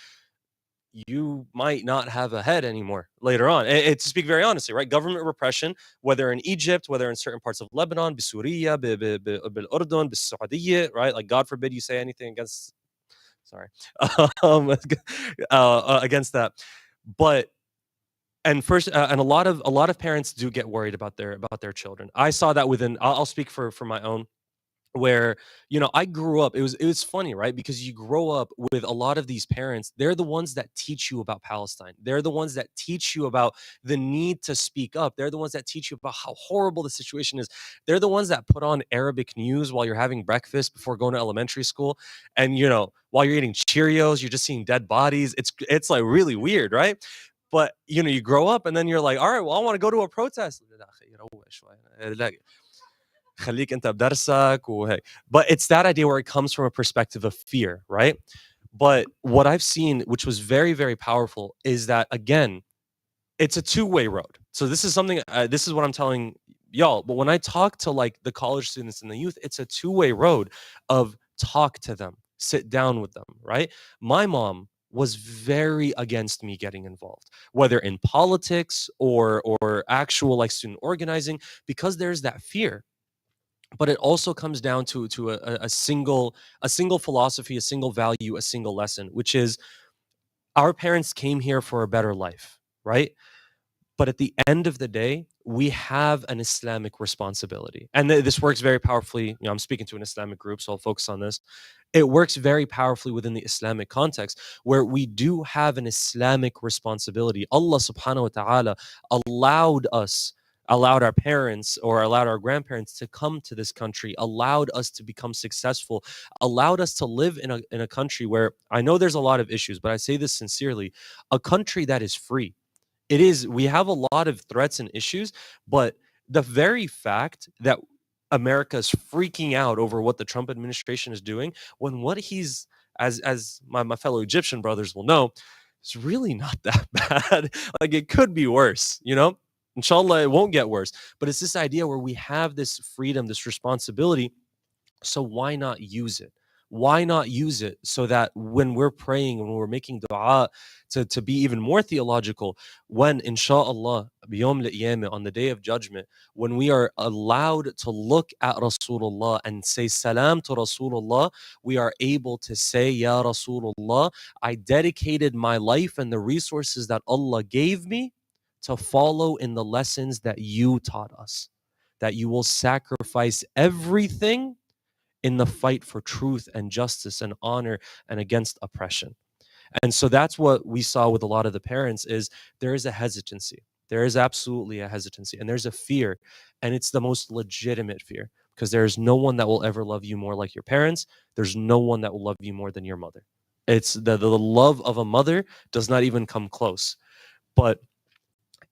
you might not have a head anymore later on. To speak very honestly, right? Government repression, whether in Egypt, whether in certain parts of Lebanon, Bisuria, Urdun, Saudiya, right? Like, God forbid you say anything against, sorry, against that. But and first, and a lot of parents do get worried about their children. I saw that within. I'll speak for my own, where I grew up. It was funny, right? Because you grow up with a lot of these parents. They're the ones that teach you about Palestine. They're the ones that teach you about the need to speak up. They're the ones that teach you about how horrible the situation is. They're the ones that put on Arabic news while you're having breakfast before going to elementary school, and while you're eating Cheerios, you're just seeing dead bodies. It's like really weird, right? But you grow up, and then you're like, all right, well, I want to go to a protest. خليك انت بدرسك وهيك. But it's that idea where it comes from a perspective of fear, right? But what I've seen, which was very, very powerful, is that, again, it's a two-way road. So this is something, this is what I'm telling y'all. But when I talk to like the college students and the youth, it's a two-way road of talk to them, sit down with them, right? My mom was very against me getting involved, whether in politics or actual like student organizing, because there's that fear. But it also comes down to a single philosophy, a single value, a single lesson, which is our parents came here for a better life, right? But at the end of the day, we have an Islamic responsibility. And this works very powerfully. I'm speaking to an Islamic group, so I'll focus on this. It works very powerfully within the Islamic context, where we do have an Islamic responsibility. Allah subhanahu wa ta'ala allowed our parents or allowed our grandparents to come to this country, allowed us to become successful, allowed us to live in a country where, I know there's a lot of issues, but I say this sincerely, a country that is free. It is, we have a lot of threats and issues, but the very fact that America is freaking out over what the Trump administration is doing, when what he's, as my fellow Egyptian brothers will know, it's really not that bad. Like, it could be worse, Inshallah, it won't get worse. But it's this idea where we have this freedom, this responsibility. So why not use it? Why not use it so that when we're praying, when we're making dua, to be even more theological, when inshallah بيوم القيامة, on the day of judgment, when we are allowed to look at Rasulullah and say salam to Rasulullah, we are able to say, Ya Rasulullah, I dedicated my life and the resources that Allah gave me to follow in the lessons that you taught us, that you will sacrifice everything in the fight for truth and justice and honor and against oppression. And so that's what we saw with a lot of the parents is there is a hesitancy. There is absolutely a hesitancy and there's a fear, and it's the most legitimate fear because there's no one that will ever love you more like your parents. There's no one that will love you more than your mother. It's the love of a mother does not even come close. But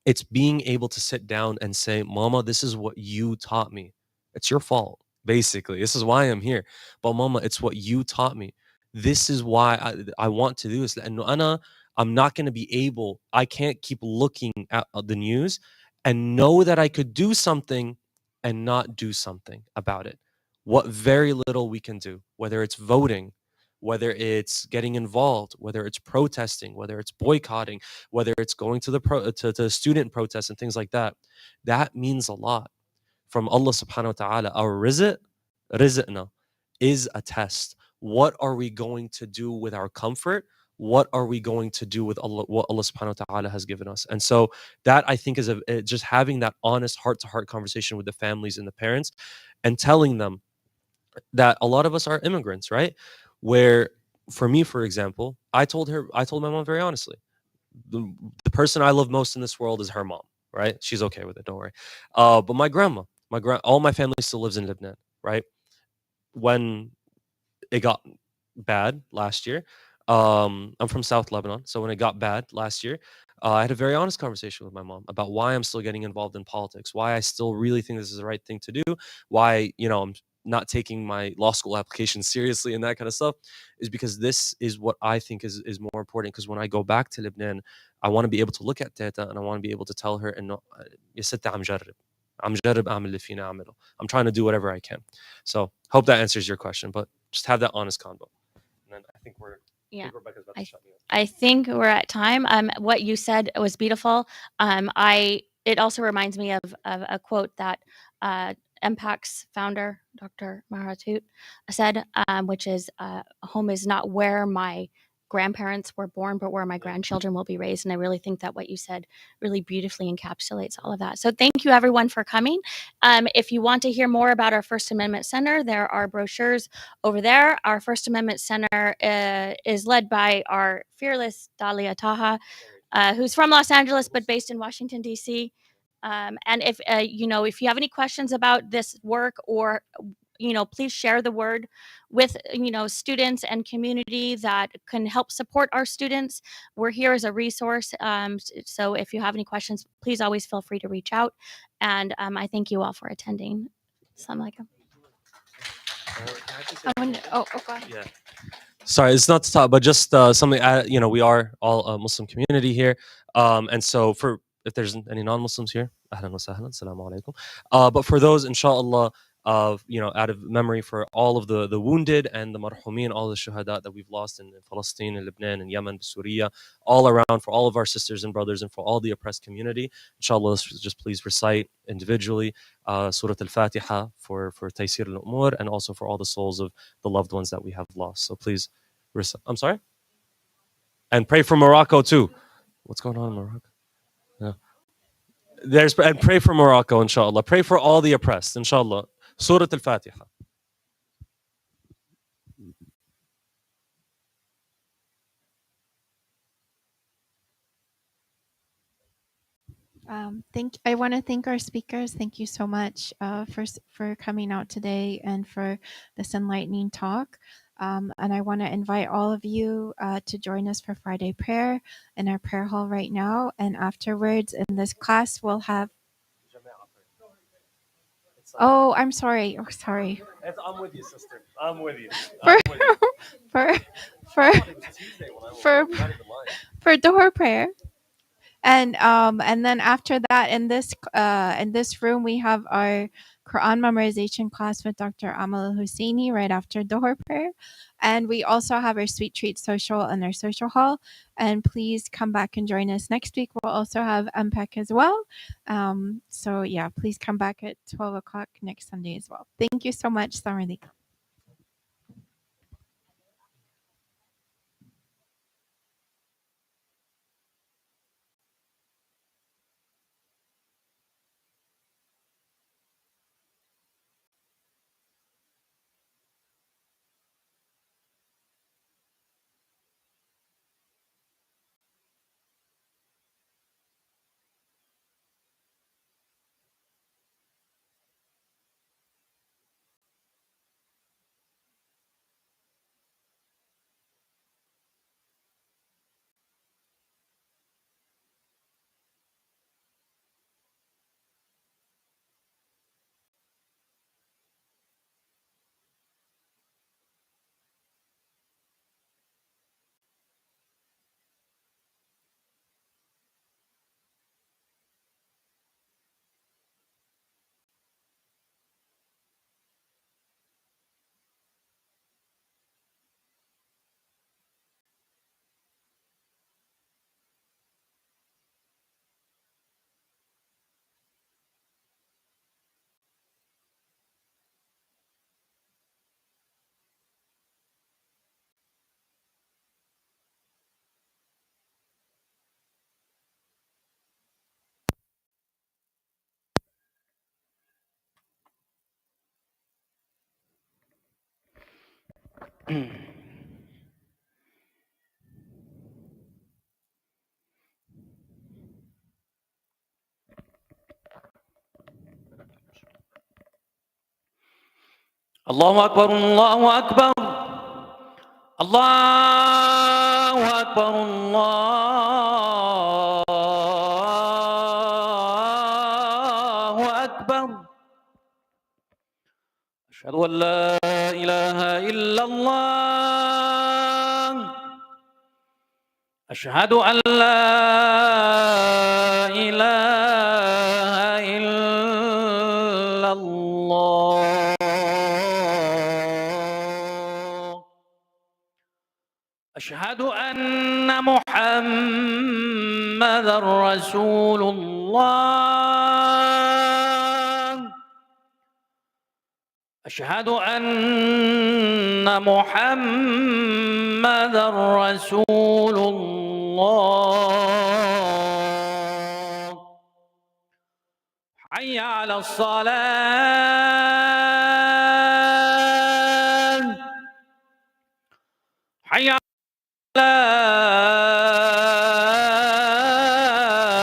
it's being able to sit down and say, Mama, this is what you taught me. It's your fault, basically. This is why I'm here. But Mama, it's what you taught me. This is why I want to do this. And I'm not going to be able, I can't keep looking at the news and know that I could do something and not do something about it. What very little we can do, whether it's voting, whether it's getting involved, whether it's protesting, whether it's boycotting, whether it's going to the student protests and things like that, that means a lot from Allah subhanahu wa ta'ala. Our rizqna, is a test. What are we going to do with our comfort? What are we going to do with Allah, what Allah subhanahu wa ta'ala has given us? And so that I think is just having that honest heart-to-heart conversation with the families and the parents and telling them that a lot of us are immigrants, right? Where for me, for example, I told my mom very honestly, the person I love most in this world is her mom, right? She's okay with it, don't worry. But my grandma, all my family still lives in Lebanon, right? When it got bad last year, I'm from South Lebanon, so when it got bad last year, I had a very honest conversation with my mom about why I'm still getting involved in politics, why I still really think this is the right thing to do, why I'm not taking my law school application seriously and that kind of stuff, is because this is what I think is more important. Because when I go back to Lebanon, I want to be able to look at Teta and I want to be able to tell her, and يا ستة عم جرب أعمل اللي فينا أعمله. I'm trying to do whatever I can. So hope that answers your question, but just have that honest convo. And then I think Rebecca's about to shut me up. I think we're at time. What you said was beautiful. It also reminds me of a quote that MPAC's founder, Dr. Maharatut, said, which is, home is not where my grandparents were born, but where my grandchildren will be raised. And I really think that what you said really beautifully encapsulates all of that. So thank you everyone for coming. If you want to hear more about our First Amendment Center, there are brochures over there. Our First Amendment Center is led by our fearless Dalia Taha, who's from Los Angeles, but based in Washington, D.C. And if if you have any questions about this work, or please share the word with students and community that can help support our students. We're here as a resource. So if you have any questions, please always feel free to reach out. And I thank you all for attending. Assalamu alaikum. Go ahead. Yeah. Sorry, it's not to talk, but just something. We are all a Muslim community here, and so if there's any non-Muslims here, ahlan wa sahlan, assalamu alaikum. But for those, inshallah, out of memory for all of the wounded and the marhumin, all the shuhada that we've lost in Palestine and Lebanon and Yemen, Syria, all around, for all of our sisters and brothers and for all the oppressed community, inshallah, let's just please recite individually Surah Al-Fatiha for Taysir al-Umur, and also for all the souls of the loved ones that we have lost. So please recite. I'm sorry? And pray for Morocco too. What's going on in Morocco? Yeah. And pray for Morocco, inshallah. Pray for all the oppressed, inshallah. Surah Al-Fatiha. I want to thank our speakers. Thank you so much for coming out today and for this enlightening talk. And I want to invite all of you to join us for Friday prayer in our prayer hall right now. And afterwards in this class, we'll have... Oh, I'm sorry. Oh, sorry. I'm with you, sister. I'm with you. For Doha prayer, And then after that, in this room, we have our Quran memorization class with Dr. Amal Husseini right after Dhuhr prayer. And we also have our Sweet Treat Social in our social hall. And please come back and join us next week. We'll also have MPAC as well. So yeah, please come back at 12 o'clock next Sunday as well. Thank you so much, Samarli. الله أكبر الله أكبر الله أكبر الله أكبر أشهد أن لا إله إلا الله أشهد أن لا إله إلا الله أشهد أن محمدًا رسول الله أشهد أن محمدًا رسول الله حي على الصلاة حي على